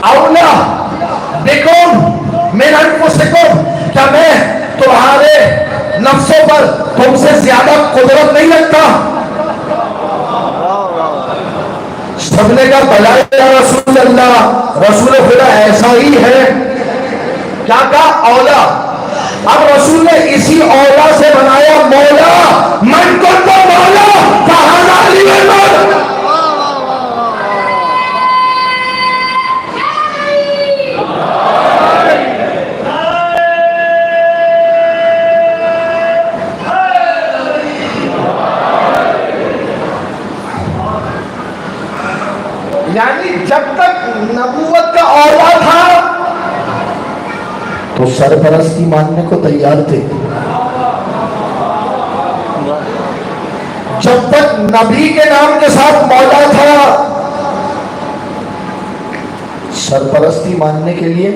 اولا بکم من انفسکم، کیا میں تمہارے نفسوں پر تم سے زیادہ قدرت نہیں رکھتا؟ سب نے کہا بلا یا رسول اللہ، رسول خدا ایسا ہی ہے۔ کیا کہا؟ اولا۔ اب رسول نے اسی اولا سے بنایا مولا، من کو تو مولا فہذا علی المر۔ یعنی جب تک نبوت کا اولا تھا تو سرپرستی ماننے کو تیار تھے، جب تک نبی کے نام کے ساتھ مولا تھا سرپرستی ماننے کے لیے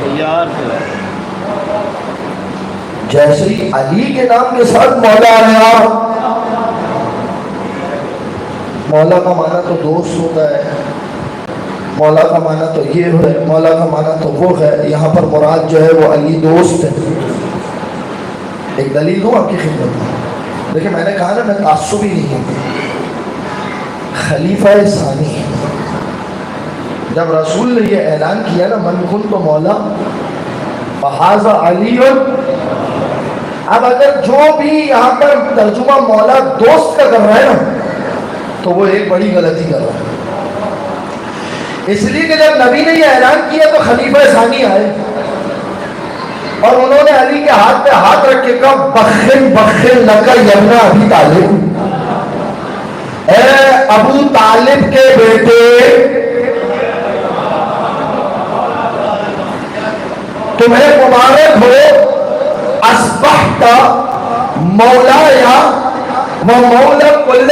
تیار تھے۔ جیسے ہی علی کے نام کے ساتھ مولا آیا، مولا کا معنی تو دوست ہوتا ہے، مولا کا معنی تو یہ ہے، مولا کا معنی تو وہ ہے، یہاں پر مراد جو ہے وہ علی دوست ہے۔ ایک دلیل دوں آپ کی خدمت میں، دیکھیں میں نے کہا نا میں تعصبی نہیں ہوں، خلیفہ ثانی جب رسول نے یہ اعلان کیا نا من کنت مولا فہذا علی، اب اگر جو بھی یہاں پر ترجمہ مولا دوست کا کر رہا ہے نا تو وہ ایک بڑی غلطی کر رہا ہے، اس لیے کہ جب نبی نے یہ اعلان کیا تو خلیفہ ثانی آئے اور انہوں نے علی کے ہاتھ پہ ہاتھ رکھ کے کہا بخل بخل لکا یبنا ابی طالب، اے ابو طالب کے بیٹے تمہیں مبارک ہو، اصبحت مولا یا و مولا کل